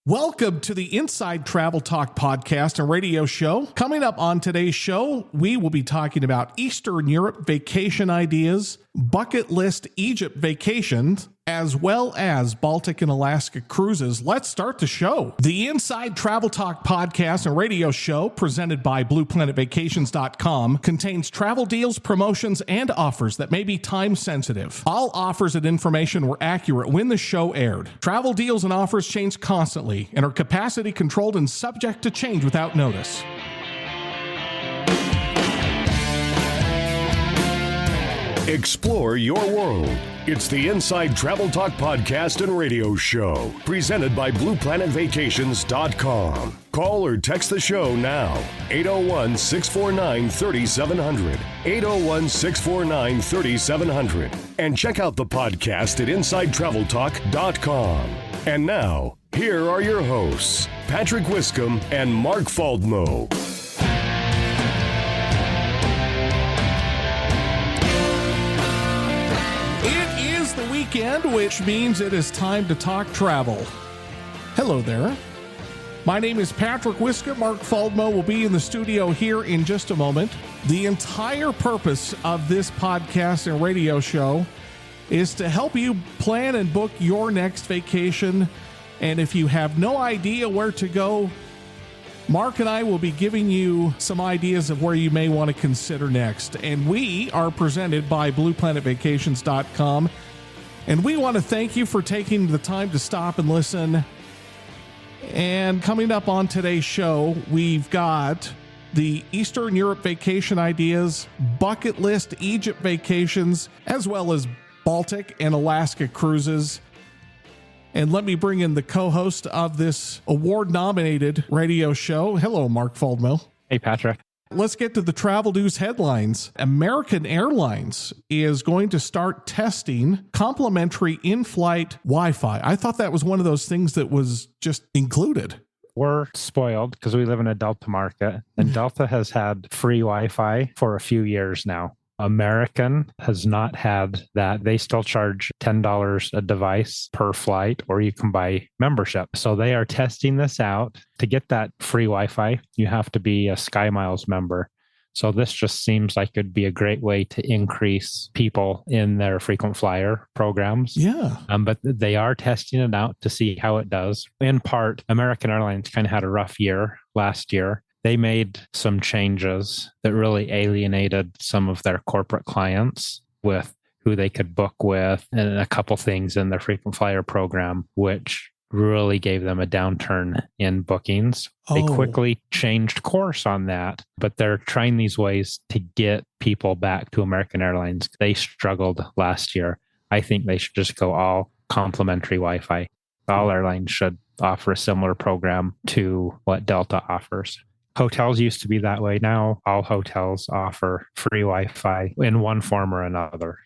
Welcome to the Inside Travel Talk podcast and radio show. Coming up on today's show, we will be talking about Eastern Europe vacation ideas, bucket list Egypt vacations, as well as Baltic and Alaska cruises. Let's start the show. The Inside Travel Talk podcast and radio show, presented by BluePlanetVacations.com, contains travel deals, promotions, and offers that may be time sensitive. All offers and information were accurate when the show aired. Travel deals and offers change constantly and are capacity controlled and subject to change without notice. Explore your world. It's the Inside Travel Talk podcast and radio show, presented by BluePlanetVacations.com. Call or text the show now, 801-649-3700, 801-649-3700, and check out the podcast at InsideTravelTalk.com. And now, here are your hosts, Patrick Wiscombe and Mark Faldmo. Weekend, which means it is time to talk travel. Hello there. My name is Patrick Wiscombe. Mark Faldmo will be in the studio here in just a moment. The entire purpose of this podcast and radio show is to help you plan and book your next vacation. And if you have no idea where to go, Mark and I will be giving you some ideas of where you may want to consider next. And we are presented by BluePlanetVacations.com. And we want to thank you for taking the time to stop and listen. And coming up on today's show, we've got the Eastern Europe vacation ideas, bucket list Egypt vacations, as well as Baltic and Alaska cruises. And let me bring in the co-host of this award-nominated radio show. Hello, Mark Faldmo. Hey, Patrick. Let's get to the travel news headlines. American Airlines is going to start testing complimentary in-flight Wi-Fi. I thought that was one of those things that was just included. We're spoiled because we live in a Delta market, and Delta has had free Wi-Fi for a few years now. American has not had that. They still charge $10 a device per flight, or you can buy membership. So they are testing this out. To get that free Wi-Fi, you have to be a SkyMiles member. So this just seems like it'd be a great way to increase people in their frequent flyer programs. Yeah. But they are testing it out to see how it does. In part, American Airlines kind of had a rough year last year. They made some changes that really alienated some of their corporate clients with who they could book with, and a couple things in their frequent flyer program, which really gave them a downturn in bookings. They quickly changed course on that, but they're trying these ways to get people back to American Airlines. They struggled last year. I think they should just go all complimentary Wi-Fi. All airlines should offer a similar program to what Delta offers. Hotels used to be that way. Now all hotels offer free Wi-Fi in one form or another.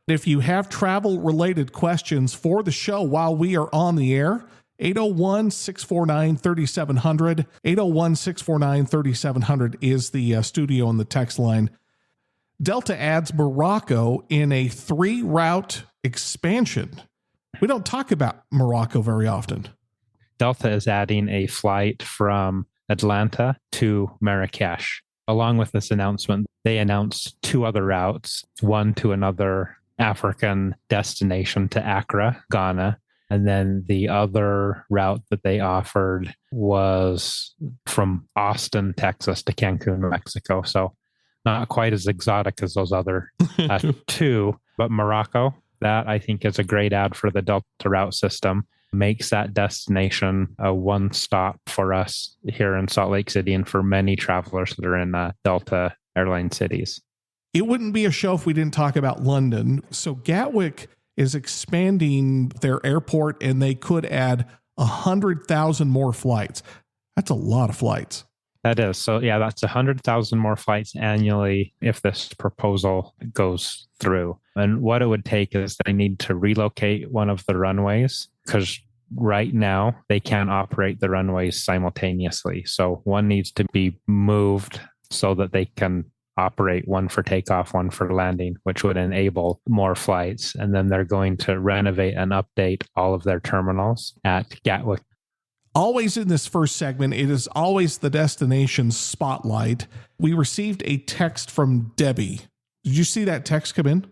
If you have travel-related questions for the show while we are on the air, 801-649-3700. 801-649-3700 is the studio and the text line. Delta adds Morocco in a 3-route expansion. We don't talk about Morocco very often. Delta is adding a flight from Atlanta to Marrakesh. Along with this announcement, they announced 2 other routes, one to another African destination to Accra, Ghana, and then the other route that they offered was from Austin, Texas to Cancun, Mexico. So not quite as exotic as those other 2, but Morocco, that I think is a great add for the Delta route system. Makes that destination a one-stop for us here in Salt Lake City and for many travelers that are in Delta airline cities. It wouldn't be a show if we didn't talk about London. So Gatwick is expanding their airport, and they could add 100,000 more flights. That's a lot of flights. That is. So yeah, that's 100,000 more flights annually if this proposal goes through. And what it would take is they need to relocate one of the runways, because right now they can't operate the runways simultaneously. So one needs to be moved so that they can operate one for takeoff, one for landing, which would enable more flights. And then they're going to renovate and update all of their terminals at Gatwick. Always in this first segment, it is always the destination spotlight. We received a text from Debbie. Did you see that text come in?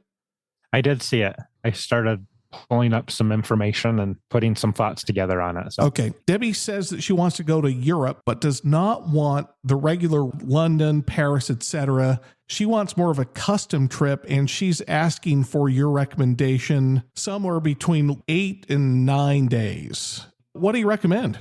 I did see it. I started pulling up some information and putting some thoughts together on it. So. Okay. Debbie says that she wants to go to Europe, but does not want the regular London, Paris, etc. She wants more of a custom trip, and she's asking for your recommendation somewhere between 8 and 9 days. What do you recommend?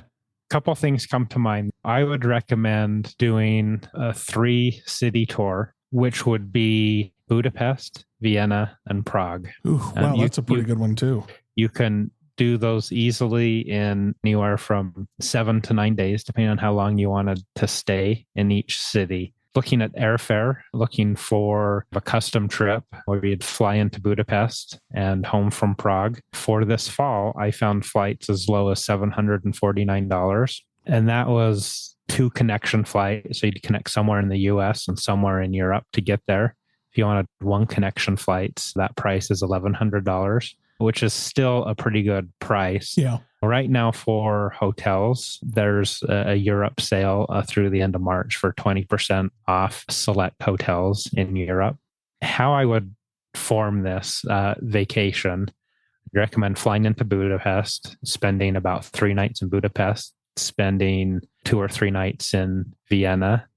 Couple things come to mind. I would recommend doing a 3-city tour, which would be Budapest, Vienna, and Prague. Ooh, wow, that's a pretty good one too. You can do those easily in anywhere from 7 to 9 days, depending on how long you wanted to stay in each city. Looking at airfare, looking for a custom trip where you'd fly into Budapest and home from Prague. For this fall, I found flights as low as $749. And that was 2 connection flights. So you'd connect somewhere in the US and somewhere in Europe to get there. If you wanted 1 connection flight, that price is $1,100, which is still a pretty good price. Yeah. Right now for hotels, there's a Europe sale through the end of March for 20% off select hotels in Europe. How I would form this vacation, I recommend flying into Budapest, spending about 3 nights in Budapest, spending 2 or 3 nights in Vienna,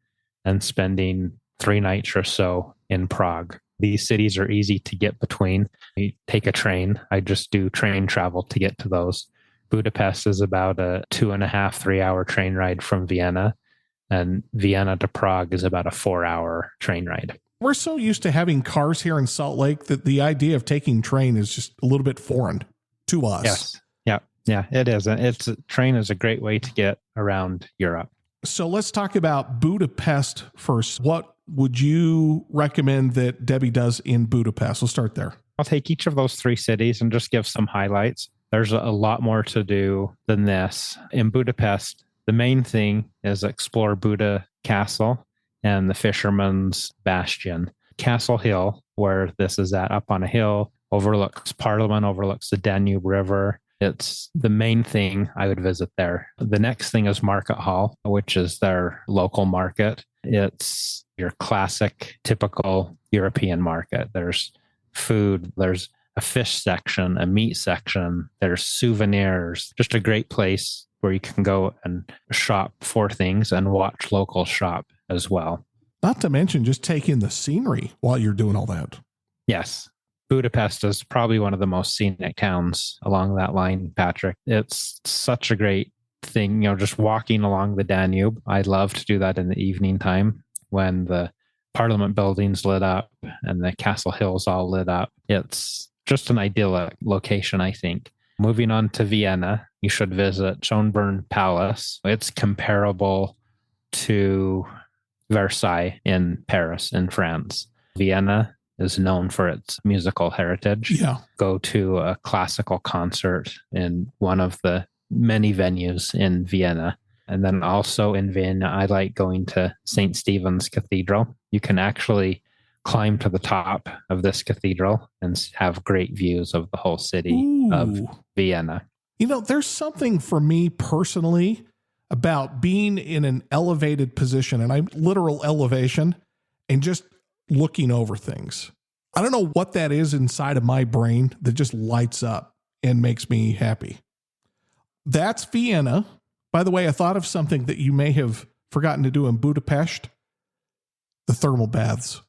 and spending 3 nights or so in Prague. These cities are easy to get between. You take a train. I just do train travel to get to those. Budapest is about a 2.5, 3 hour train ride from Vienna, and Vienna to Prague is about a 4-hour train ride. We're so used to having cars here in Salt Lake that the idea of taking train is just a little bit foreign to us. Yes. Yeah, it is. Train is a great way to get around Europe. So let's talk about Budapest first. What would you recommend that Debbie does in Budapest? We'll start there. I'll take each of those 3 cities and just give some highlights. There's a lot more to do than this. In Budapest, the main thing is explore Buda Castle and the Fisherman's Bastion. Castle Hill, where this is at, up on a hill, overlooks Parliament, overlooks the Danube River. It's the main thing I would visit there. The next thing is Market Hall, which is their local market. It's your classic, typical European market. There's food, there's a fish section, a meat section, there's souvenirs, just a great place where you can go and shop for things and watch local shop as well. Not to mention just take in the scenery while you're doing all that. Yes. Budapest is probably one of the most scenic towns along that line, Patrick. It's such a great thing, just walking along the Danube. I love to do that in the evening time when the Parliament buildings lit up and the Castle Hill's all lit up. It's just an idyllic location, I think. Moving on to Vienna, you should visit Schönbrunn Palace. It's comparable to Versailles in Paris, in France. Vienna is known for its musical heritage. Yeah. Go to a classical concert in one of the many venues in Vienna. And then also in Vienna, I like going to St. Stephen's Cathedral. You can actually climb to the top of this cathedral and have great views of the whole city of Vienna. There's something for me personally about being in an elevated position, and I'm literal elevation, and just looking over things. I don't know what that is inside of my brain that just lights up and makes me happy. That's Vienna. By the way, I thought of something that you may have forgotten to do in Budapest. The thermal baths.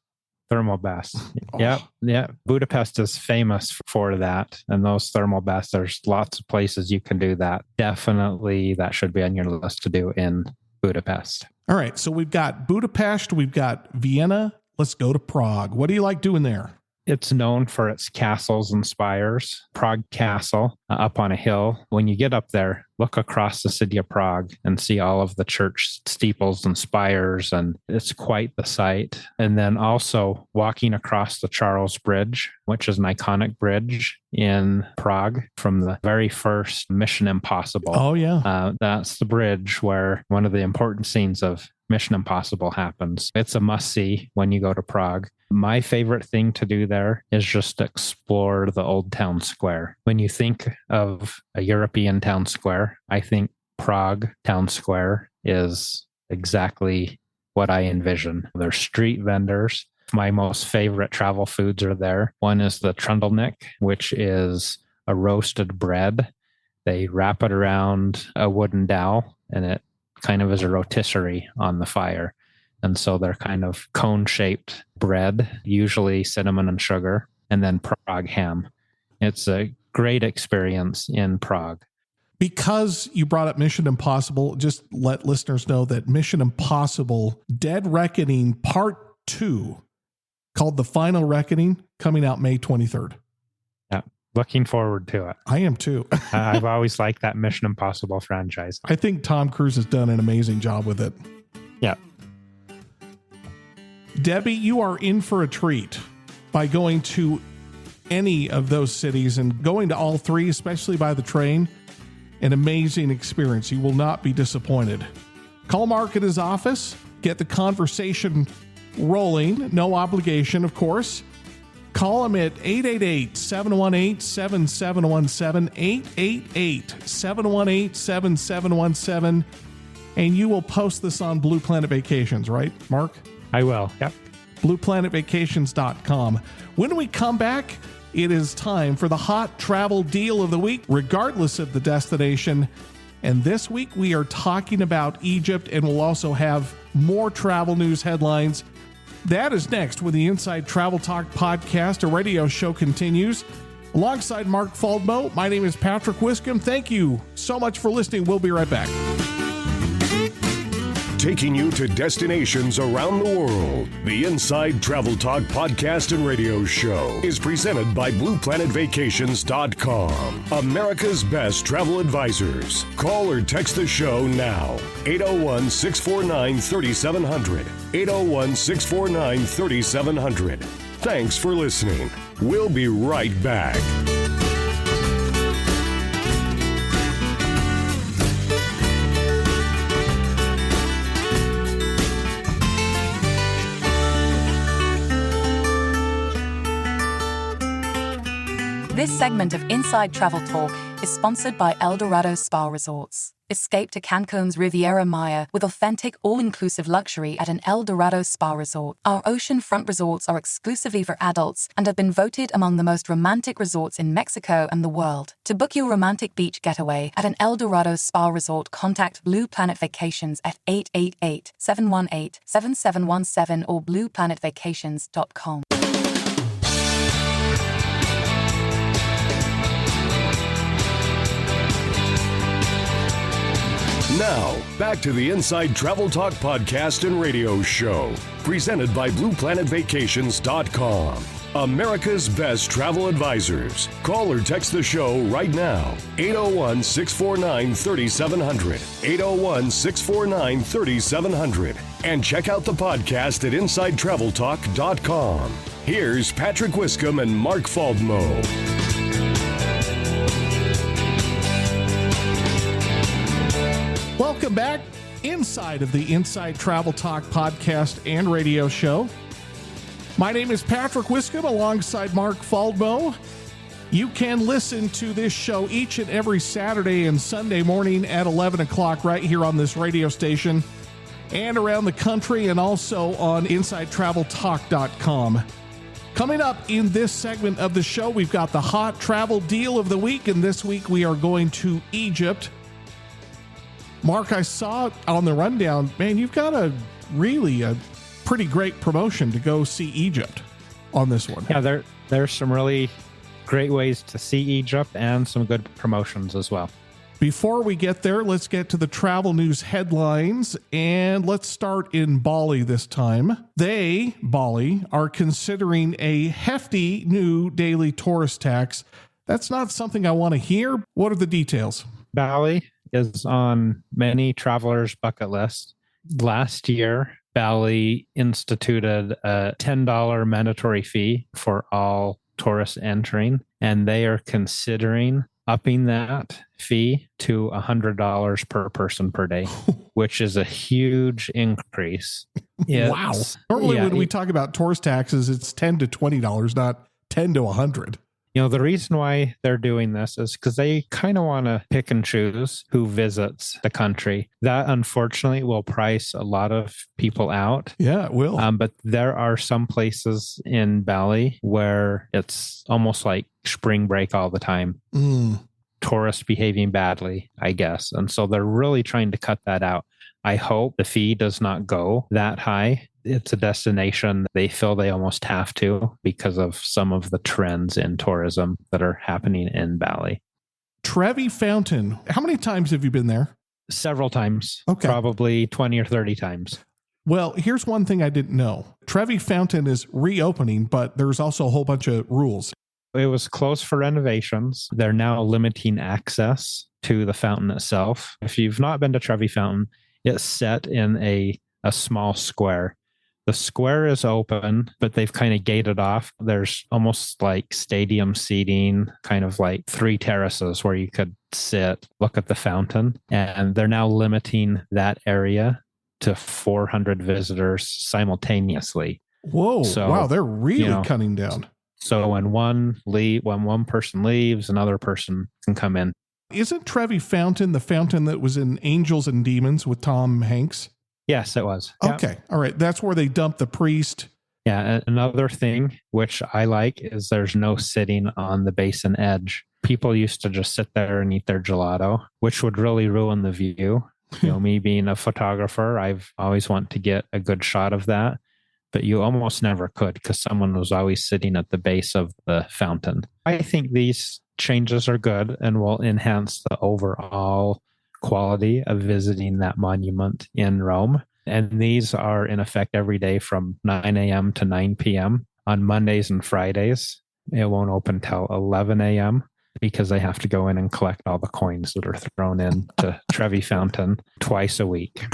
Thermal baths. Oh. Yeah. Budapest is famous for that. And those thermal baths, there's lots of places you can do that. Definitely that should be on your list to do in Budapest. All right. So we've got Budapest, we've got Vienna. Let's go to Prague. What do you like doing there? It's known for its castles and spires. Prague Castle, up on a hill. When you get up there, look across the city of Prague and see all of the church steeples and spires, and it's quite the sight. And then also walking across the Charles Bridge, which is an iconic bridge in Prague from the very first Mission Impossible. Oh, yeah. That's the bridge where one of the important scenes of Mission Impossible happens. It's a must-see when you go to Prague. My favorite thing to do there is just explore the old town square. When you think of a European town square, I think Prague town square is exactly what I envision. There's street vendors. My most favorite travel foods are there. One is the trundlenik, which is a roasted bread. They wrap it around a wooden dowel, and it kind of is a rotisserie on the fire. And so they're kind of cone-shaped bread, usually cinnamon and sugar, and then Prague ham. It's a great experience in Prague. Because you brought up Mission Impossible, just let listeners know that Mission Impossible Dead Reckoning Part 2, called The Final Reckoning, coming out May 23rd. Yeah, looking forward to it. I am too. I've always liked that Mission Impossible franchise. I think Tom Cruise has done an amazing job with it. Yeah. Debbie, you are in for a treat by going to any of those cities and going to all three, especially by the train. An amazing experience. You will not be disappointed. Call Mark at his office. Get the conversation rolling. No obligation, of course. Call him at 888-718-7717, 888-718-7717, and you will post this on Blue Planet Vacations, right, Mark? I will, yep. BluePlanetVacations.com. When we come back, it is time for the hot travel deal of the week, regardless of the destination. And this week we are talking about Egypt, and we'll also have more travel news headlines. That is next when the Inside Travel Talk podcast, a radio show, continues. Alongside Mark Faldmo, my name is Patrick Wiscombe. Thank you so much for listening. We'll be right back. Taking you to destinations around the world. The Inside Travel Talk podcast and radio show is presented by BluePlanetVacations.com, America's best travel advisors. Call or text the show now. 801-649-3700. 801-649-3700. Thanks for listening. We'll be right back. This segment of Inside Travel Talk is sponsored by El Dorado Spa Resorts. Escape to Cancun's Riviera Maya with authentic, all-inclusive luxury at an El Dorado Spa Resort. Our oceanfront resorts are exclusively for adults and have been voted among the most romantic resorts in Mexico and the world. To book your romantic beach getaway at an El Dorado Spa Resort, contact Blue Planet Vacations at 888-718-7717 or blueplanetvacations.com. Now, back to the Inside Travel Talk podcast and radio show, presented by BluePlanetVacations.com, America's best travel advisors. Call or text the show right now, 801-649-3700, 801-649-3700, and check out the podcast at InsideTravelTalk.com. Here's Patrick Wiscombe and Mark Faldmo. Welcome back inside of the Inside Travel Talk podcast and radio show. My name is Patrick Wiscombe alongside Mark Faldmo. You can listen to this show each and every Saturday and Sunday morning at 11 o'clock right here on this radio station and around the country, and also on InsideTravelTalk.com. Coming up in this segment of the show, we've got the hot travel deal of the week, and this week we are going to Egypt. Mark, I saw on the rundown, man, you've got a pretty great promotion to go see Egypt on this one. Yeah, there's some really great ways to see Egypt and some good promotions as well. Before we get there, let's get to the travel news headlines, and let's start in Bali this time. Bali, are considering a hefty new daily tourist tax. That's not something I want to hear. What are the details? Bali is on many travelers' bucket list. Last year, Bali instituted a $10 mandatory fee for all tourists entering, and they are considering upping that fee to $100 per person per day, which is a huge increase. Wow. Normally when we talk about tourist taxes, it's $10 to $20, not $10 to $100. The reason why they're doing this is because they kind of want to pick and choose who visits the country. That, unfortunately, will price a lot of people out. Yeah, it will. But there are some places in Bali where it's almost like spring break all the time. Tourists behaving badly, I guess. And so they're really trying to cut that out. I hope the fee does not go that high. It's a destination they feel they almost have to because of some of the trends in tourism that are happening in Bali. Trevi Fountain. How many times have you been there? Several times. Okay. Probably 20 or 30 times. Well, here's one thing I didn't know. Trevi Fountain is reopening, but there's also a whole bunch of rules. It was closed for renovations. They're now limiting access to the fountain itself. If you've not been to Trevi Fountain, it's set in a small square. The square is open, but they've kind of gated off. There's almost like stadium seating, kind of like 3 terraces where you could sit, look at the fountain. And they're now limiting that area to 400 visitors simultaneously. Whoa. So, wow, they're really cutting down. So when one person leaves, another person can come in. Isn't Trevi Fountain the fountain that was in Angels and Demons with Tom Hanks? Yes, it was. Okay. All right. That's where they dumped the priest. Yeah. Another thing which I like is there's no sitting on the basin edge. People used to just sit there and eat their gelato, which would really ruin the view. Me being a photographer, I've always wanted to get a good shot of that, but you almost never could because someone was always sitting at the base of the fountain. I think these changes are good and will enhance the overall quality of visiting that monument in Rome. And these are in effect every day from 9 a.m. to 9 p.m. On Mondays and Fridays. It won't open till 11 a.m. because they have to go in and collect all the coins that are thrown into Trevi Fountain twice a week.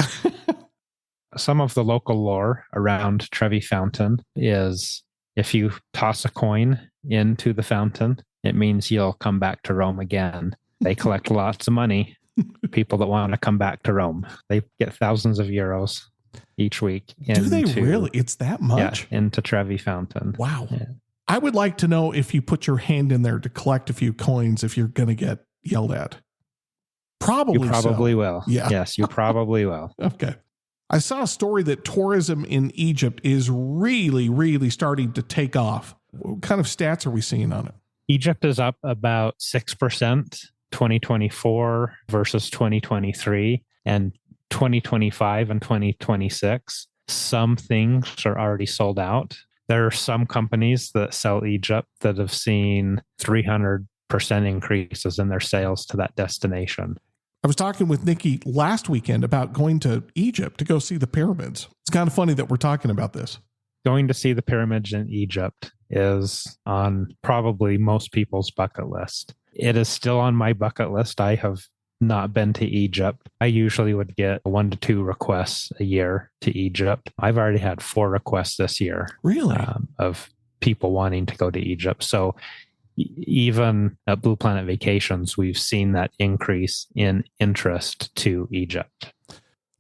Some of the local lore around Trevi Fountain is if you toss a coin into the fountain, it means you'll come back to Rome again. They collect lots of money. People that want to come back to Rome. They get thousands of euros each week. Do they really? It's that much? Yeah, into Trevi Fountain. Wow. Yeah. I would like to know if you put your hand in there to collect a few coins, if you're going to get yelled at. Probably You probably will. Yeah. Yes, you probably will. Okay. I saw a story that tourism in Egypt is really, really starting to take off. What kind of stats are we seeing on it? Egypt is up about 6%. 2024 versus 2023 and 2025 and 2026. Some things are already sold out. There are some companies that sell Egypt that have seen 300% increases in their sales to that destination. I was talking with Nikki last weekend about going to Egypt to go see the pyramids. It's kind of funny that we're talking about this. Going to see the pyramids in Egypt is on probably most people's bucket list. It is still on my bucket list. I have not been to Egypt. I usually would get 1 to 2 requests a year to Egypt. I've already had 4 requests this year. Really? Of people wanting to go to Egypt. So even at Blue Planet Vacations, we've seen that increase in interest to Egypt.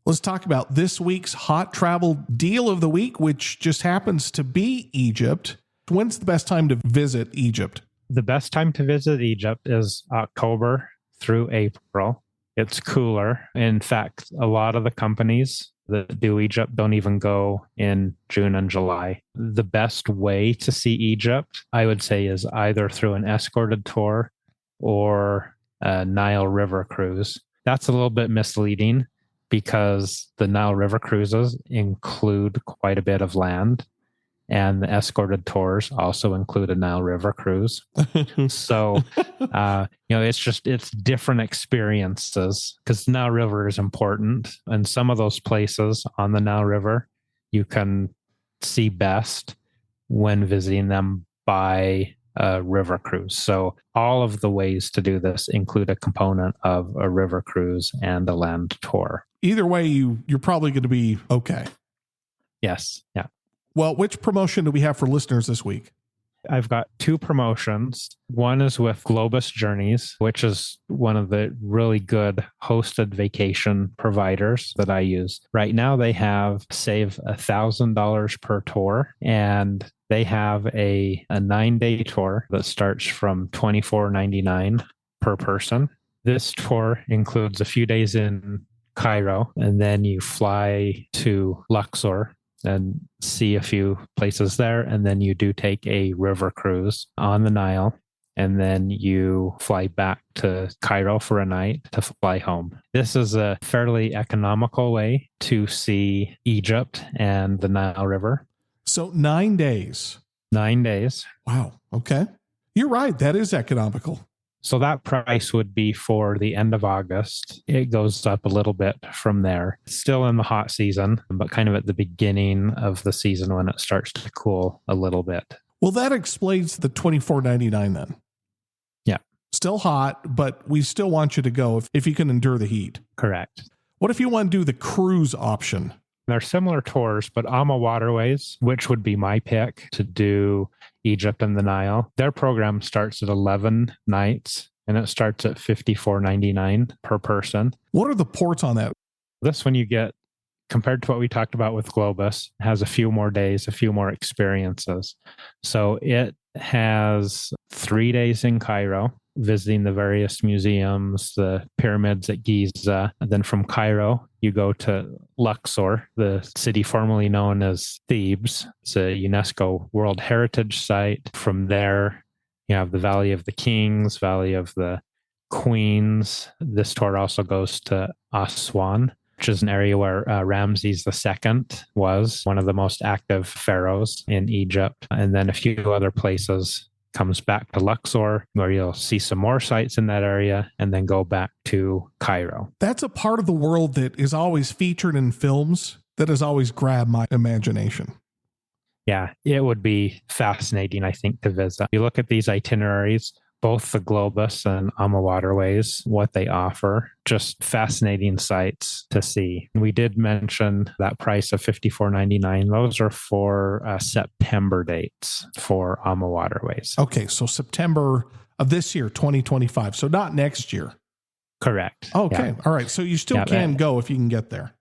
Let's talk about this week's hot travel deal of the week, which just happens to be Egypt. When's the best time to visit Egypt? The best time to visit Egypt is October through April. It's cooler. In fact, a lot of the companies that do Egypt don't even go in June and July. The best way to see Egypt, I would say, is either through an escorted tour or a Nile River cruise. That's a little bit misleading because the Nile River cruises include quite a bit of land. And the escorted tours also include a Nile River cruise. So, it's different experiences because the Nile River is important. And some of those places on the Nile River, you can see best when visiting them by a river cruise. So all of the ways to do this include a component of a river cruise and a land tour. Either way, you're probably going to be okay. Yes. Yeah. Well, which promotion do we have for listeners this week? I've got two promotions. One is with Globus Journeys, which is one of the really good hosted vacation providers that I use. Right now, they have save $1,000 per tour, and they have a 9-day tour that starts from $24.99 per person. This tour includes a few days in Cairo, and then you fly to Luxor and see a few places there. And then you do take a river cruise on the Nile. And then you fly back to Cairo for a night to fly home. This is a fairly economical way to see Egypt and the Nile River. So 9 days. 9 days. Wow. Okay. You're right. That is economical. So that price would be for the end of August. It goes up a little bit from there. Still in the hot season, but kind of at the beginning of the season when it starts to cool a little bit. Well, that explains the $24.99 then. Yeah. Still hot, but we still want you to go if you can endure the heat. Correct. What if you want to do the cruise option? They're similar tours, but AMA Waterways, which would be my pick to do Egypt and the Nile. Their program starts at 11 nights and it starts at $54.99 per person. What are the ports on that? This one you get, compared to what we talked about with Globus, has a few more days, a few more experiences. So it has 3 days in Cairo, visiting the various museums, the pyramids at Giza. And then from Cairo, you go to Luxor, the city formerly known as Thebes. It's a UNESCO World Heritage Site. From there, you have the Valley of the Kings, Valley of the Queens. This tour also goes to Aswan, which is an area where Ramses II was one of the most active pharaohs in Egypt. And then a few other places. Comes back to Luxor, where you'll see some more sites in that area, and then go back to Cairo. That's a part of the world that is always featured in films that has always grabbed my imagination. Yeah, it would be fascinating, I think, to visit. You look at these itineraries, both the Globus and AMA Waterways, what they offer, just fascinating sites to see. We did mention that price of $54.99. Those are for September dates for AMA Waterways. Okay, so September of this year, 2025. So not next year. Correct. Okay, yeah. All right. So you still can go if you can get there.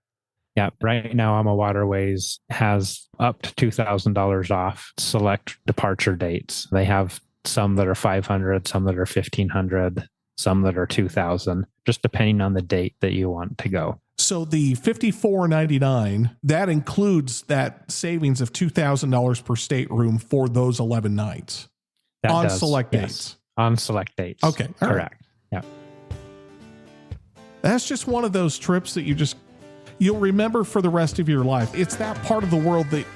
Yeah, right now AMA Waterways has up to $2,000 off select departure dates. They have some that are $500, some that are $1,500, some that are $2,000, just depending on the date that you want to go. So the $54.99, that includes that savings of $2,000 per stateroom for those 11 nights on select dates. On select dates. Okay. Correct. Right. Yeah. That's just one of those trips that you'll remember for the rest of your life. It's that part of the world that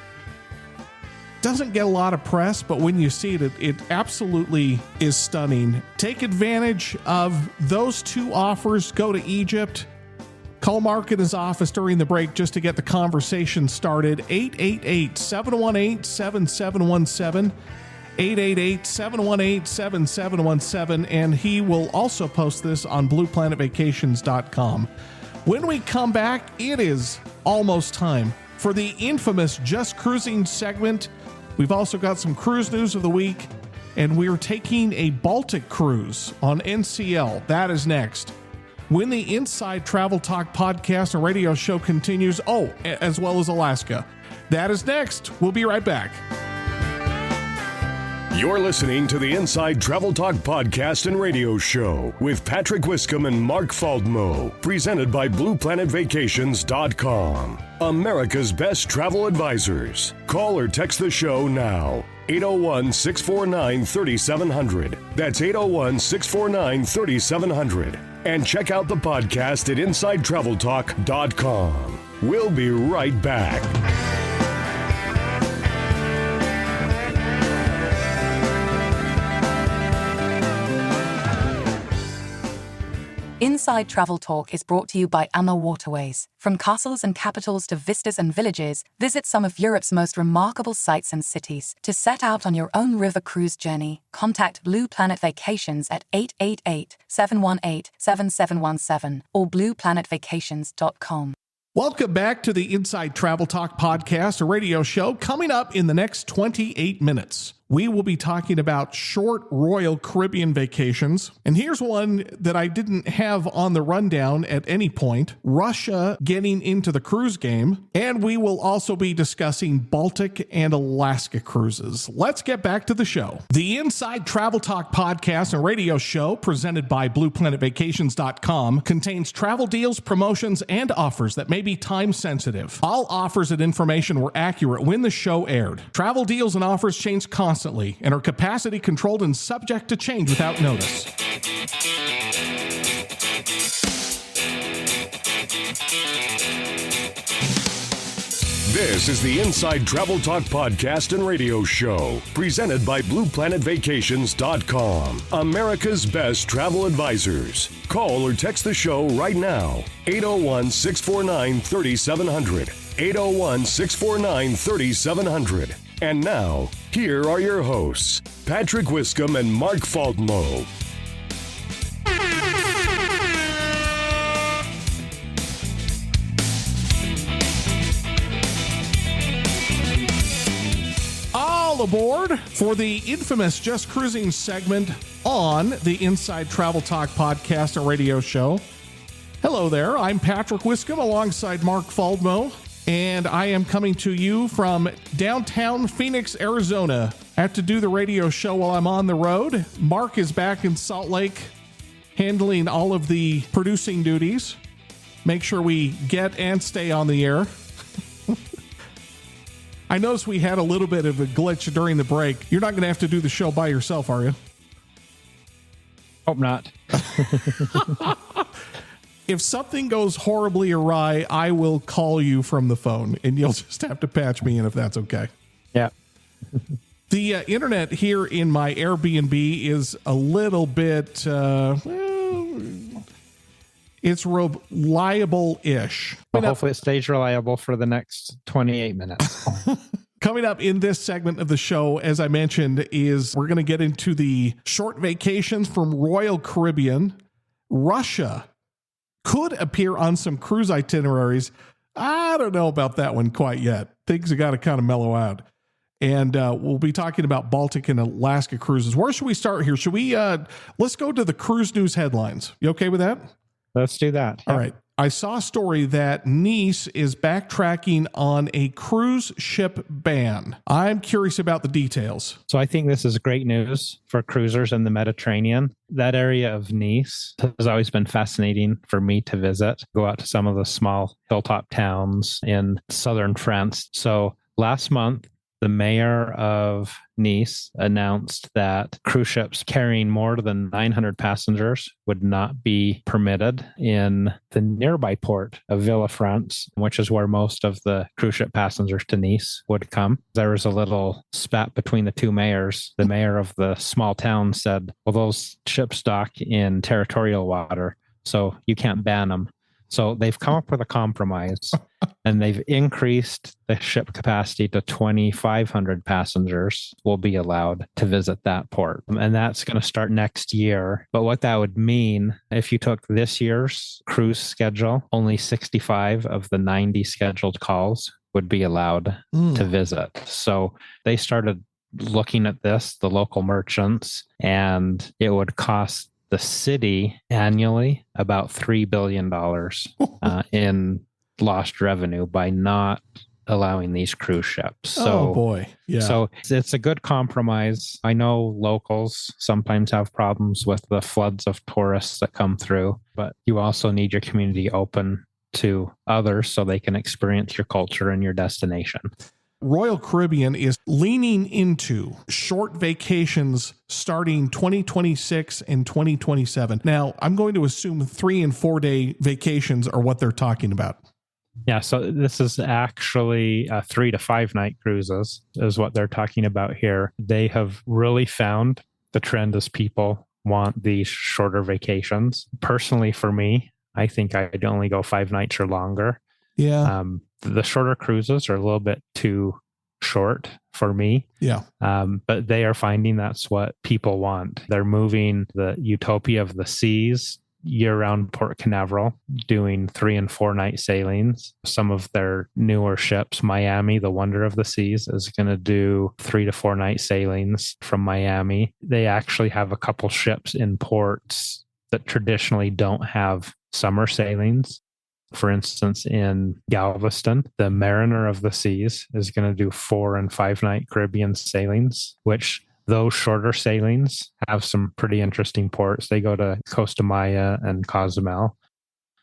doesn't get a lot of press, but when you see it, it absolutely is stunning. Take advantage of those two offers. Go to Egypt. Call Mark in his office during the break just to get the conversation started. 888-718-7717. 888-718-7717. And he will also post this on blueplanetvacations.com. When we come back, it is almost time for the infamous Just Cruising segment. We've also got some cruise news of the week, and we're taking a Baltic cruise on NCL. That is next. When the Inside Travel Talk podcast and radio show continues, as well as Alaska. That is next. We'll be right back. You're listening to the Inside Travel Talk podcast and radio show with Patrick Wiscombe and Mark Faldmo, presented by BluePlanetVacations.com. America's best travel advisors. Call or text the show now. 801-649-3700. That's 801-649-3700. And check out the podcast at InsideTravelTalk.com. We'll be right back. Inside Travel Talk is brought to you by AMA Waterways. From castles and capitals to vistas and villages, visit some of Europe's most remarkable sites and cities. To set out on your own river cruise journey, contact Blue Planet Vacations at 888-718-7717 or blueplanetvacations.com. Welcome back to the Inside Travel Talk podcast, a radio show coming up in the next 28 minutes. we will be talking about short Royal Caribbean vacations. And here's one that I didn't have on the rundown at any point: Russia getting into the cruise game. And we will also be discussing Baltic and Alaska cruises. Let's get back to the show. The Inside Travel Talk podcast and radio show, presented by BluePlanetVacations.com, contains travel deals, promotions, and offers that may be time sensitive. All offers and information were accurate when the show aired. Travel deals and offers change constantly and are capacity controlled and subject to change without notice. This is the Inside Travel Talk podcast and radio show, presented by BluePlanetVacations.com, America's best travel advisors. Call or text the show right now, 801-649-3700, 801-649-3700. And now, here are your hosts, Patrick Wiscombe and Mark Faldmo. All aboard for the infamous Just Cruising segment on the Inside Travel Talk podcast and radio show. Hello there, I'm Patrick Wiscombe alongside Mark Faldmo, and I am coming to you from downtown Phoenix, Arizona. I have to do the radio show while I'm on the road. Mark is back in Salt Lake handling all of the producing duties. Make sure we get and stay on the air. I noticed we had a little bit of a glitch during the break. You're not going to have to do the show by yourself, are you? Hope not. If something goes horribly awry, I will call you from the phone, and you'll just have to patch me in if that's okay. Yeah. The internet here in my Airbnb is a little bit, it's reliable-ish. Well, hopefully it stays reliable for the next 28 minutes. Coming up in this segment of the show, as I mentioned, is we're going to get into the short vacations from Royal Caribbean. Russia could appear on some cruise itineraries. I don't know about that one quite yet. Things have got to kind of mellow out. And we'll be talking about Baltic and Alaska cruises. Where should we start here? Should we, let's go to the cruise news headlines. You okay with that? Let's do that. All right. I saw a story that Nice is backtracking on a cruise ship ban. I'm curious about the details. So I think this is great news for cruisers in the Mediterranean. That area of Nice has always been fascinating for me to visit. Go out to some of the small hilltop towns in southern France. So last month, the mayor of Nice announced that cruise ships carrying more than 900 passengers would not be permitted in the nearby port of Villefranche, which is where most of the cruise ship passengers to Nice would come. There was a little spat between the two mayors. The mayor of the small town said, well, those ships dock in territorial water, so you can't ban them. So they've come up with a compromise, and they've increased the ship capacity to 2,500 passengers will be allowed to visit that port. And that's going to start next year. But what that would mean, if you took this year's cruise schedule, only 65 of the 90 scheduled calls would be allowed to visit. So they started looking at this, the local merchants, and it would cost the city annually about $3 billion in lost revenue by not allowing these cruise ships. So, oh boy. Yeah. So it's a good compromise. I know locals sometimes have problems with the floods of tourists that come through, but you also need your community open to others so they can experience your culture and your destination. Royal Caribbean is leaning into short vacations starting 2026 and 2027. Now, I'm going to assume 3 and 4 day vacations are what they're talking about. Yeah, so this is actually 3 to 5 night cruises is what they're talking about here. They have really found the trend as people want these shorter vacations. Personally, for me, I think I'd only go 5 nights or longer. Yeah. The shorter cruises are a little bit too short for me. Yeah. But they are finding that's what people want. They're moving the utopia of the seas year-round Port Canaveral, doing 3 and 4 night sailings. Some of their newer ships, Miami, the Wonder of the Seas, is going to do 3 to 4 night sailings from Miami. They actually have a couple ships in ports that traditionally don't have summer sailings. For instance, in Galveston, the Mariner of the Seas is going to do 4 and 5 night Caribbean sailings, which those shorter sailings have some pretty interesting ports. They go to Costa Maya and Cozumel.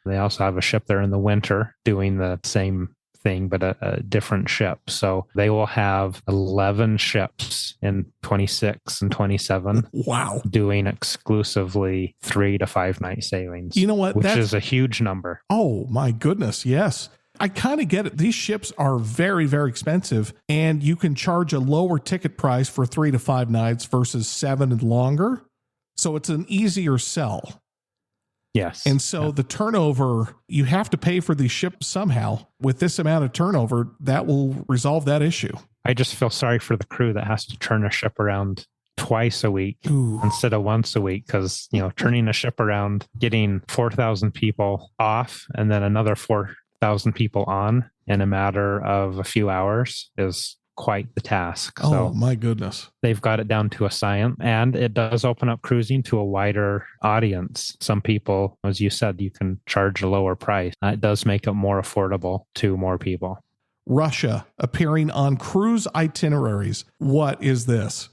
They also have a ship there in the winter doing the same thing, but a different ship. So they will have 11 ships in 26 and 27. Wow. Doing exclusively 3 to 5 night sailings. You know what? Which is a huge number. Oh, my goodness. Yes. I kind of get it. These ships are very, very expensive, and you can charge a lower ticket price for 3 to 5 nights versus 7 and longer. So it's an easier sell. Yes. And so the turnover, you have to pay for these ships somehow. With this amount of turnover, that will resolve that issue. I just feel sorry for the crew that has to turn a ship around twice a week instead of once a week, because, turning a ship around, getting 4,000 people off and then another 4,000 people on in a matter of a few hours is quite the task. Oh, my goodness. They've got it down to a science, and it does open up cruising to a wider audience. Some people, as you said, you can charge a lower price. It does make it more affordable to more people. Russia appearing on cruise itineraries. What is this?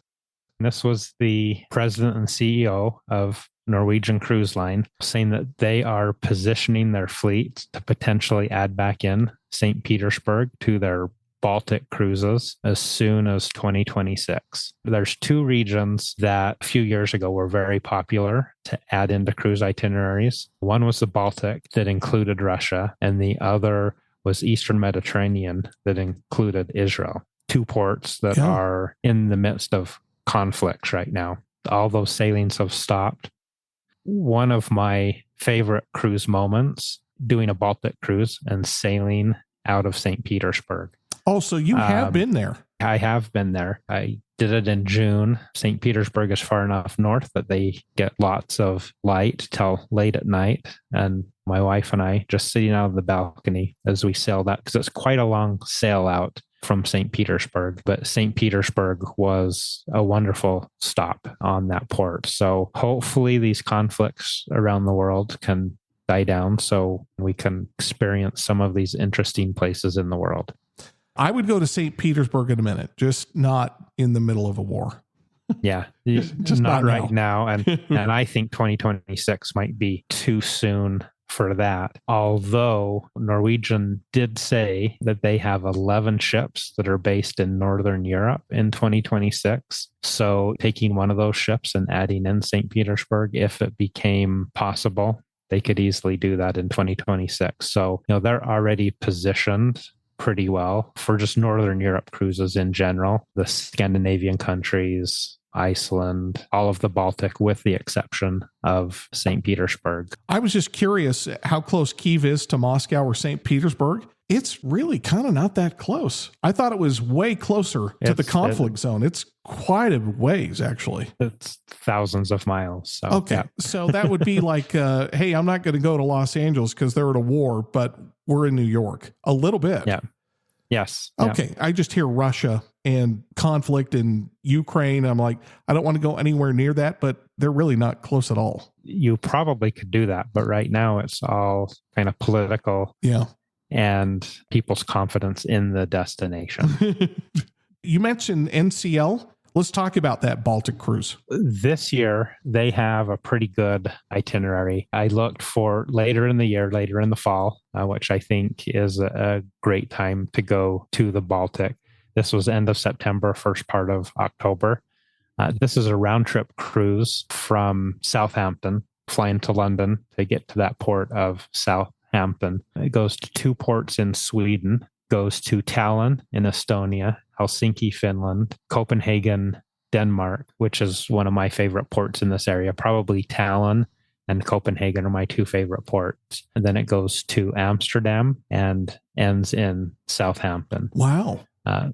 This was the president and CEO of Norwegian Cruise Line saying that they are positioning their fleet to potentially add back in St. Petersburg to their Baltic cruises as soon as 2026. There's 2 regions that a few years ago were very popular to add into cruise itineraries. One was the Baltic that included Russia, and the other was Eastern Mediterranean that included Israel. 2 ports that are in the midst of conflicts right now. All those sailings have stopped. One of my favorite cruise moments, doing a Baltic cruise and sailing out of St. Petersburg. Oh, so you have been there. I have been there. I did it in June. St. Petersburg is far enough north that they get lots of light till late at night. And my wife and I just sitting out of the balcony as we sailed out, because it's quite a long sail out from St. Petersburg. But St. Petersburg was a wonderful stop on that port. So hopefully these conflicts around the world can die down so we can experience some of these interesting places in the world. I would go to St. Petersburg in a minute, just not in the middle of a war. Yeah, just not right now. And I think 2026 might be too soon for that. Although Norwegian did say that they have 11 ships that are based in Northern Europe in 2026. So taking one of those ships and adding in St. Petersburg, if it became possible, they could easily do that in 2026. So, they're already positioned pretty well for just Northern Europe cruises in general. The Scandinavian countries, Iceland, all of the Baltic, with the exception of St. Petersburg. I was just curious how close Kyiv is to Moscow or St. Petersburg. It's really kind of not that close. I thought it was way closer to the conflict zone. It's quite a ways, actually. It's thousands of miles. So, okay. So that would be like, hey, I'm not going to go to Los Angeles because they're at a war, but we're in New York. A little bit. Yeah. Yes. Okay. Yeah. I just hear Russia and conflict in Ukraine. I'm like, I don't want to go anywhere near that, but they're really not close at all. You probably could do that, but right now it's all kind of political. Yeah. And people's confidence in the destination. You mentioned NCL. Let's talk about that Baltic cruise. This year, they have a pretty good itinerary. I looked for later in the year, later in the fall, which I think is a great time to go to the Baltic. This was end of September, first part of October. This is a round trip cruise from Southampton, flying to London to get to that port of Southampton. It goes to 2 ports in Sweden, goes to Tallinn in Estonia, Helsinki, Finland, Copenhagen, Denmark, which is one of my favorite ports in this area. Probably Tallinn and Copenhagen are my 2 favorite ports. And then it goes to Amsterdam and ends in Southampton. Wow.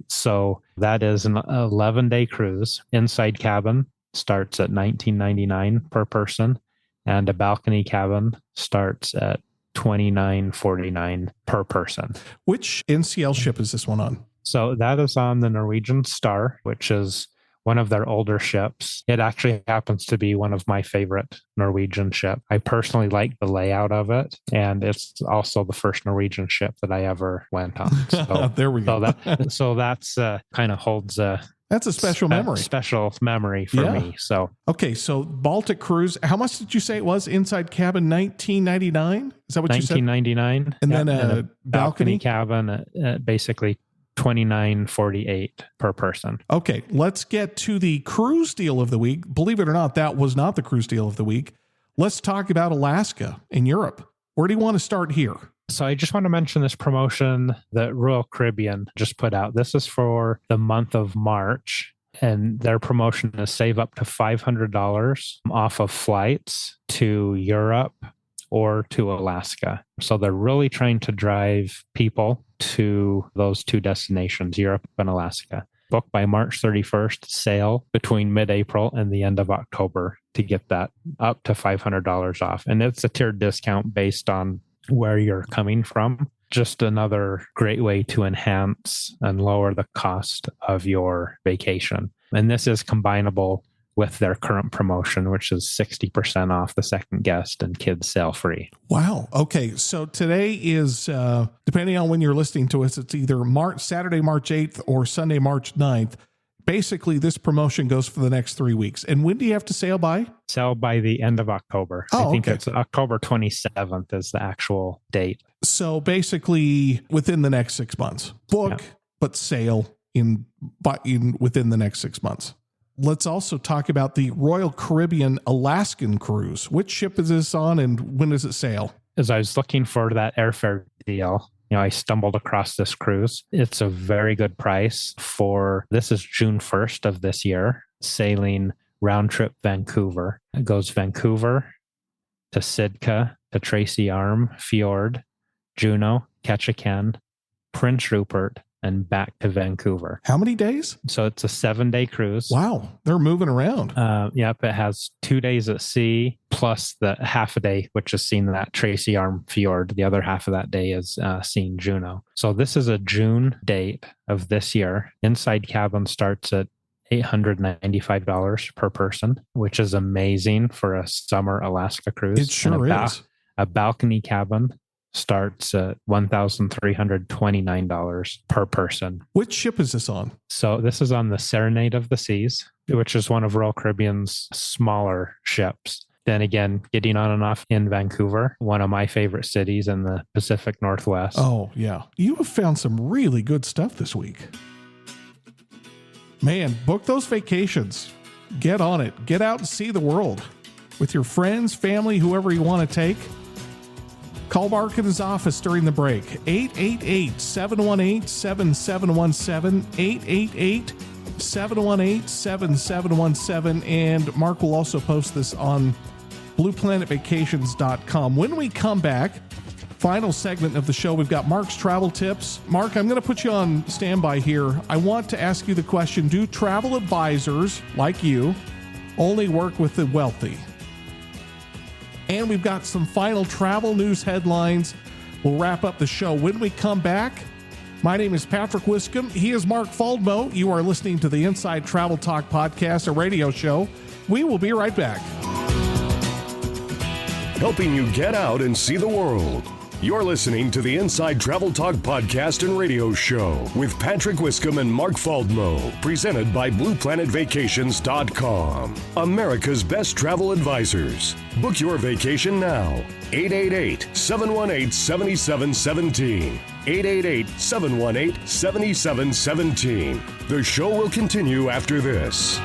So that is an 11-day cruise. Inside cabin starts at $19.99 per person. and a balcony cabin starts at $29.49 per person. Which NCL ship is this one on? So that is on the Norwegian Star, which is one of their older ships. It actually happens to be one of my favorite Norwegian ships. I personally like the layout of it, and it's also the first Norwegian ship that I ever went on. So there we go. So that's kind of holds a that's a special memory. Special memory for me. So okay, so Baltic cruise. How much did you say it was inside cabin? $19.99. Is that what you said? $19.99, and then a balcony cabin, basically $29.48 per person. Okay, let's get to the cruise deal of the week. Believe it or not, that was not the cruise deal of the week. Let's talk about Alaska and Europe. Where do you want to start here? So I just want to mention this promotion that Royal Caribbean just put out. This is for the month of March, and their promotion is save up to $500 off of flights to Europe or to Alaska. So they're really trying to drive people to those two destinations, Europe and Alaska. Book by March 31st, sail between mid-April and the end of October to get that up to $500 off. And it's a tiered discount based on where you're coming from. Just another great way to enhance and lower the cost of your vacation. And this is combinable with their current promotion, which is 60% off the second guest and kids sail free. Wow. Okay. So today is, depending on when you're listening to us, it's either Saturday, March 8th or Sunday, March 9th. Basically, this promotion goes for the next 3 weeks. And when do you have to sail by? Sail by the end of October. I think it's October 27th is the actual date. So basically within the next 6 months. Book, but sail within the next 6 months. Let's also talk about the Royal Caribbean Alaskan cruise. Which ship is this on and when does it sail? As I was looking for that airfare deal, I stumbled across this cruise. It's a very good price this is June 1st of this year, sailing round trip Vancouver. It goes Vancouver to Sitka, to Tracy Arm, Fjord, Juneau, Ketchikan, Prince Rupert, and back to Vancouver. How many days? So it's a 7-day cruise. Wow, they're moving around. Yep, it has 2 days at sea plus the half a day, which is seeing that Tracy Arm Fjord. The other half of that day is seeing Juneau. So this is a June date of this year. Inside cabin starts at $895 per person, which is amazing for a summer Alaska cruise. It sure is. A balcony cabin starts at $1,329 per person. Which ship is this on? So this is on the Serenade of the Seas, which is one of Royal Caribbean's smaller ships. Then again, getting on and off in Vancouver, one of my favorite cities in the Pacific Northwest. Oh, yeah. You have found some really good stuff this week. Man, book those vacations. Get on it. Get out and see the world with your friends, family, whoever you want to take. Call Mark in his office during the break. 888-718-7717, 888-718-7717. And Mark will also post this on blueplanetvacations.com. When we come back, final segment of the show, we've got Mark's travel tips. Mark, I'm going to put you on standby here. I want to ask you the question, do travel advisors like you only work with the wealthy? And we've got some final travel news headlines. We'll wrap up the show. When we come back, my name is Patrick Wiscombe. He is Mark Faldmo. You are listening to the Inside Travel Talk podcast, a radio show. We will be right back. Helping you get out and see the world. You're listening to the Inside Travel Talk podcast and radio show with Patrick Wiscombe and Mark Faldmo, presented by BluePlanetVacations.com, America's best travel advisors. Book your vacation now. 888-718-7717. 888-718-7717. The show will continue after this.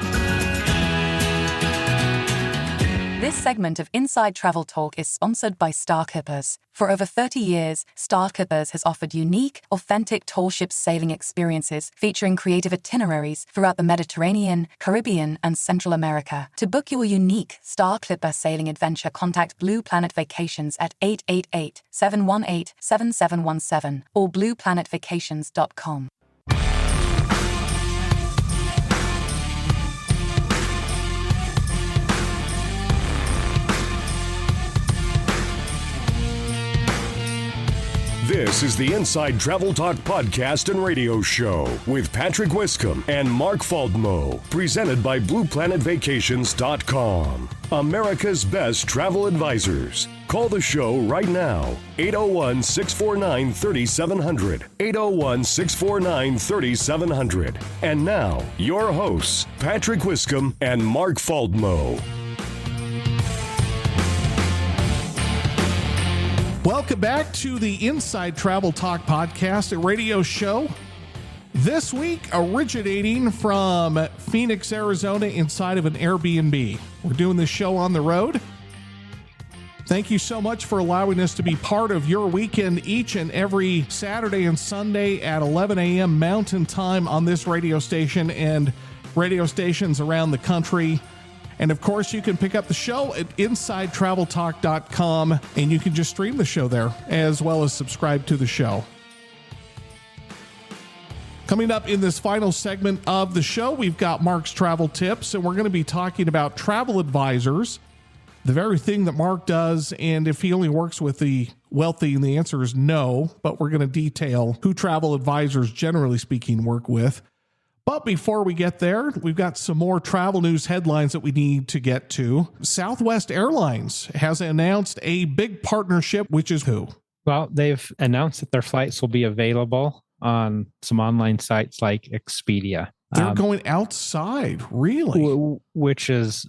This segment of Inside Travel Talk is sponsored by Starkippers. For over 30 years, Starkippers has offered unique, authentic tall ship sailing experiences featuring creative itineraries throughout the Mediterranean, Caribbean, and Central America. To book your unique Star Clipper sailing adventure, contact Blue Planet Vacations at 888-718-7717 or blueplanetvacations.com. This is the Inside Travel Talk podcast and radio show with Patrick Wiscombe and Mark Faldmo, presented by BluePlanetVacations.com, America's best travel advisors. Call the show right now, 801-649-3700, 801-649-3700. And now, your hosts, Patrick Wiscombe and Mark Faldmo. Welcome back to the Inside Travel Talk podcast and radio show. This week, originating from Phoenix, Arizona, inside of an Airbnb. We're doing this show on the road. Thank you so much for allowing us to be part of your weekend each and every Saturday and Sunday at 11 a.m. Mountain Time on this radio station and radio stations around the country. And of course, you can pick up the show at InsideTravelTalk.com, and you can just stream the show there, as well as subscribe to the show. Coming up in this final segment of the show, we've got Mark's travel tips, and we're going to be talking about travel advisors, the very thing that Mark does, and if he only works with the wealthy, and the answer is no, but we're going to detail who travel advisors, generally speaking, work with. But before we get there, we've got some more travel news headlines that we need to get to. Southwest Airlines has announced a big partnership, which is who? Well, they've announced that their flights will be available on some online sites like Expedia. They're going outside, really? Which is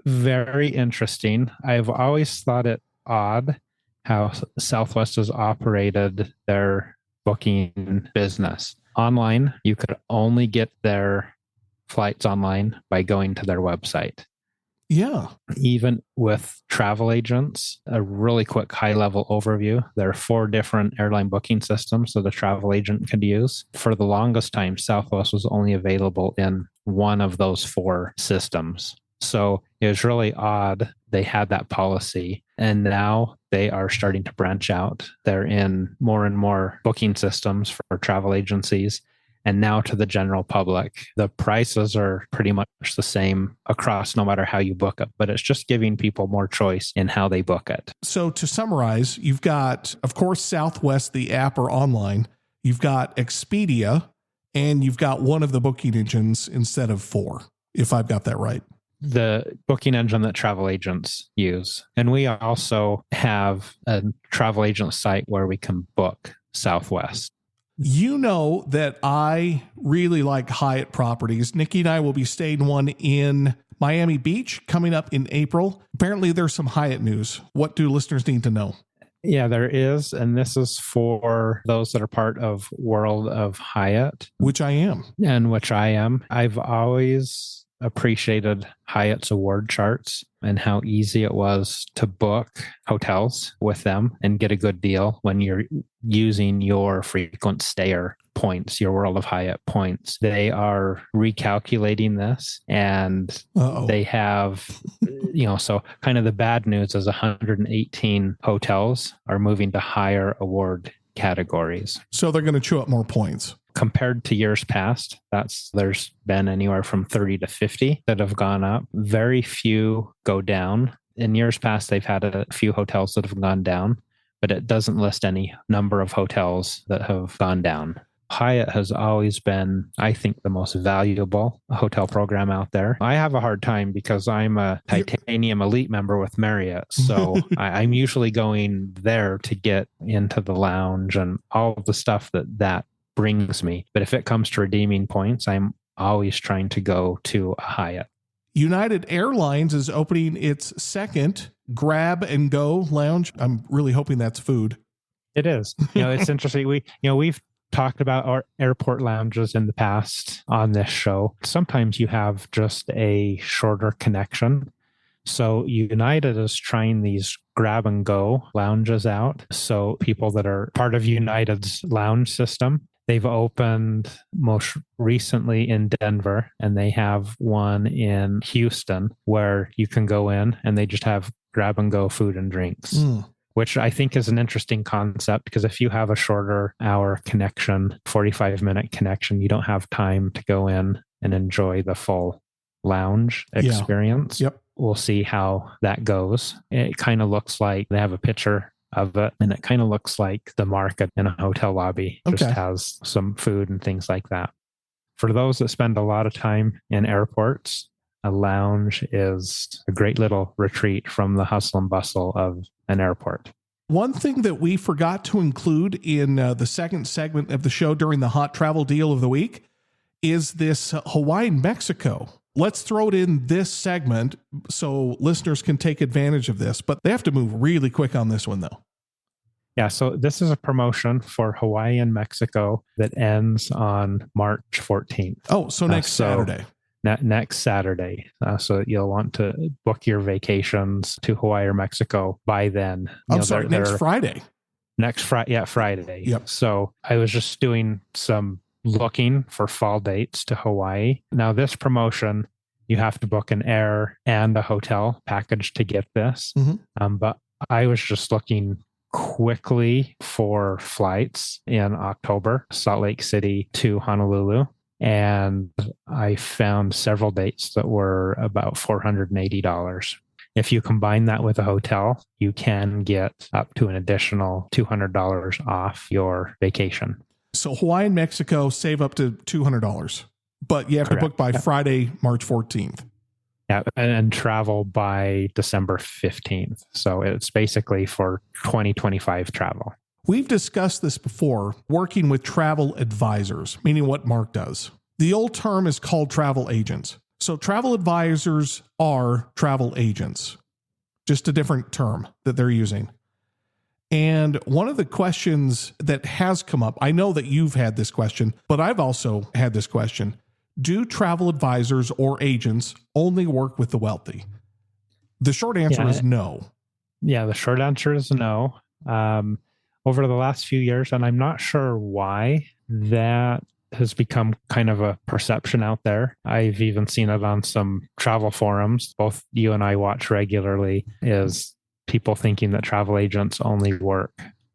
very interesting. I've always thought it odd how Southwest has operated their booking business. Online, you could only get their flights online by going to their website. Yeah. Even with travel agents, a really quick high-level overview. There are 4 different airline booking systems that a travel agent could use. For the longest time, Southwest was only available in one of those 4 systems. So it was really odd they had that policy, and now they are starting to branch out. They're in more and more booking systems for travel agencies, and now to the general public. The prices are pretty much the same across no matter how you book it, but it's just giving people more choice in how they book it. So to summarize, you've got, of course, Southwest, the app or online. You've got Expedia, and you've got one of the booking engines instead of 4, if I've got that right. The booking engine that travel agents use. And we also have a travel agent site where we can book Southwest. You know that I really like Hyatt properties. Nikki and I will be staying one in Miami Beach coming up in April. Apparently there's some Hyatt news. What do listeners need to know? Yeah, there is. And this is for those that are part of World of Hyatt. Which I am. And which I am. I've always appreciated Hyatt's award charts and how easy it was to book hotels with them and get a good deal when you're using your frequent stayer points, your World of Hyatt points. They are recalculating this, and they have, so kind of the bad news is 118 hotels are moving to higher award categories. So they're going to chew up more points. Compared to years past, there's been anywhere from 30 to 50 that have gone up. Very few go down. In years past, they've had a few hotels that have gone down, but it doesn't list any number of hotels that have gone down. Hyatt has always been, I think, the most valuable hotel program out there. I have a hard time because I'm a Titanium Elite member with Marriott. So I'm usually going there to get into the lounge and all of the stuff that brings me. But if it comes to redeeming points, I'm always trying to go to a Hyatt. United Airlines is opening its second grab and go lounge. I'm really hoping that's food. It is. It's interesting. We've talked about our airport lounges in the past on this show. Sometimes you have just a shorter connection. So United is trying these grab and go lounges out. So people that are part of United's lounge system, they've opened most recently in Denver, and they have one in Houston where you can go in and they just have grab and go food and drinks, which I think is an interesting concept, because if you have a shorter hour connection, 45-minute connection, you don't have time to go in and enjoy the full lounge experience. Yep. We'll see how that goes. It kind of looks like they have a picture of it. And it kind of looks like the market in a hotel lobby. Just has some food and things like that. For those that spend a lot of time in airports, a lounge is a great little retreat from the hustle and bustle of an airport. One thing that we forgot to include in the second segment of the show during the hot travel deal of the week is this Hawaii and Mexico. Let's throw it in this segment so listeners can take advantage of this, but they have to move really quick on this one though. Yeah, so this is a promotion for Hawaii and Mexico that ends on March 14th. Oh, so next Saturday. Next Saturday. So you'll want to book your vacations to Hawaii or Mexico by then. Next Friday. Friday. Yep. So I was just doing some looking for fall dates to Hawaii. Now this promotion, you have to book an air and a hotel package to get this. Mm-hmm. But I was just looking quickly for flights in October, Salt Lake City to Honolulu. And I found several dates that were about $480. If you combine that with a hotel, you can get up to an additional $200 off your vacation. So Hawaii and Mexico save up to $200, but you have to book by Friday, March 14th. Yeah, and travel by December 15th. So it's basically for 2025 travel. We've discussed this before, working with travel advisors, meaning what Mark does. The old term is called travel agents. So travel advisors are travel agents, just a different term that they're using. And one of the questions that has come up, I know that you've had this question, but I've also had this question. Do travel advisors or agents only work with the wealthy? The short answer is no. Yeah, the short answer is no. Over the last few years, and I'm not sure why that has become kind of a perception out there. I've even seen it on some travel forums, both you and I watch regularly, is people thinking that travel agents only work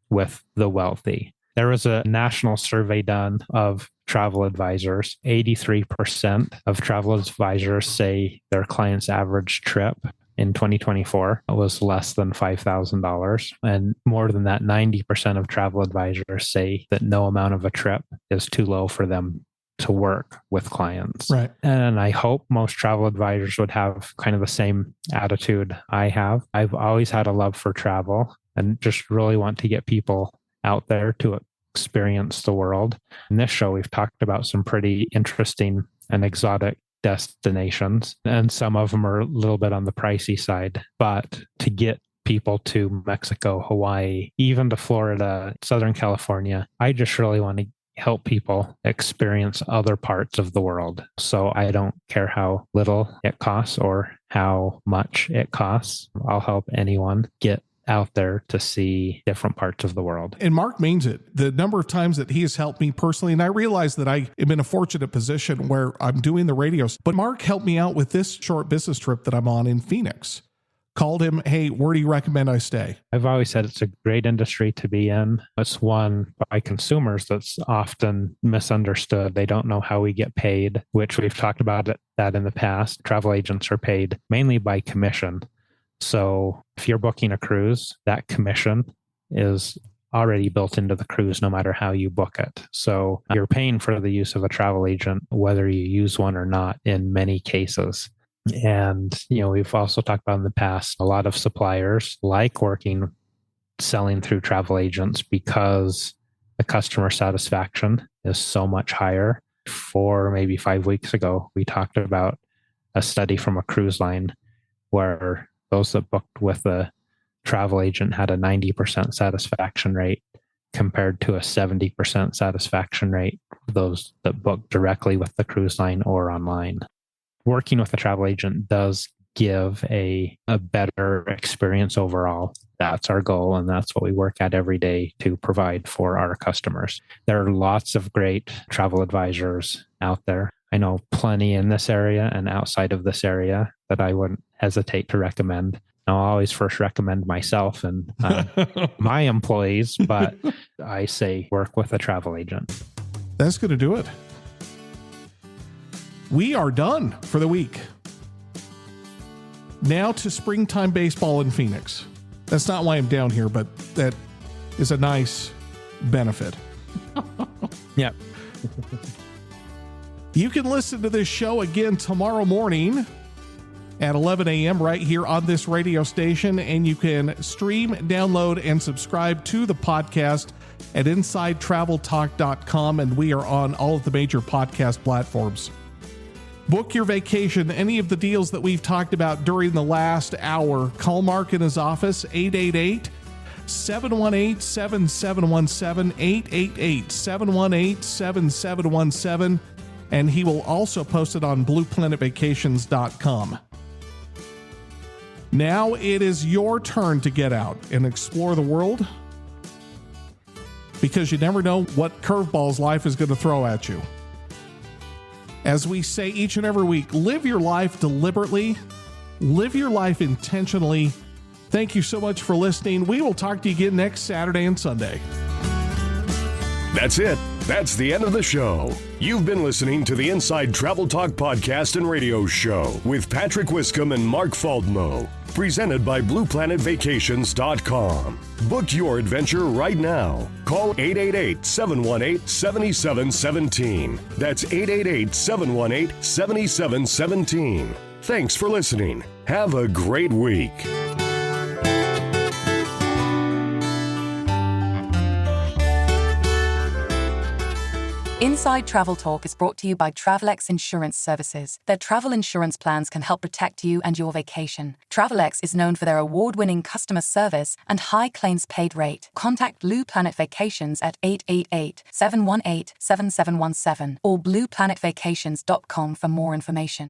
with the wealthy. There was a national survey done of travel advisors. 83% of travel advisors say their client's average trip in 2024 was less than $5,000. And more than that, 90% of travel advisors say that no amount of a trip is too low for them to work with clients. Right. And I hope most travel advisors would have kind of the same attitude I have. I've always had a love for travel and just really want to get people out there to experience the world. In this show, we've talked about some pretty interesting and exotic destinations, and some of them are a little bit on the pricey side. But to get people to Mexico, Hawaii, even to Florida, Southern California, I just really want to help people experience other parts of the world. So I don't care how little it costs or how much it costs. I'll help anyone get out there to see different parts of the world. And Mark means it. The number of times that he has helped me personally, and I realize that I am in a fortunate position where I'm doing the radios, but Mark helped me out with this short business trip that I'm on in Phoenix. Called him, hey, where do you recommend I stay? I've always said it's a great industry to be in. It's one by consumers that's often misunderstood. They don't know how we get paid, which we've talked about that in the past. Travel agents are paid mainly by commission. So if you're booking a cruise, that commission is already built into the cruise, no matter how you book it. So you're paying for the use of a travel agent, whether you use one or not, in many cases. And, we've also talked about in the past, a lot of suppliers like selling through travel agents because the customer satisfaction is so much higher. Maybe 5 weeks ago, we talked about a study from a cruise line where those that booked with a travel agent had a 90% satisfaction rate compared to a 70% satisfaction rate for those that booked directly with the cruise line or online. Working with a travel agent does give a better experience overall. That's our goal, and that's what we work at every day to provide for our customers. There are lots of great travel advisors out there. I know plenty in this area and outside of this area that I wouldn't hesitate to recommend. I'll always first recommend myself and my employees, but I say work with a travel agent. That's going to do it. We are done for the week. Now to springtime baseball in Phoenix. That's not why I'm down here, but that is a nice benefit. Yep. You can listen to this show again tomorrow morning at 11 a.m. right here on this radio station, and you can stream, download, and subscribe to the podcast at InsideTravelTalk.com, and we are on all of the major podcast platforms. Book your vacation, any of the deals that we've talked about during the last hour. Call Mark in his office, 888-718-7717, 888-718-7717, and he will also post it on BluePlanetVacations.com. Now it is your turn to get out and explore the world, because you never know what curveballs life is going to throw at you. As we say each and every week, live your life deliberately, live your life intentionally. Thank you so much for listening. We will talk to you again next Saturday and Sunday. That's it. That's the end of the show. You've been listening to the Inside Travel Talk podcast and radio show with Patrick Wiscombe and Mark Faldmo, presented by BluePlanetVacations.com. Book your adventure right now. Call 888-718-7717. That's 888-718-7717. Thanks for listening. Have a great week. Inside Travel Talk is brought to you by Travelex Insurance Services. Their travel insurance plans can help protect you and your vacation. Travelex is known for their award-winning customer service and high claims paid rate. Contact Blue Planet Vacations at 888-718-7717 or blueplanetvacations.com for more information.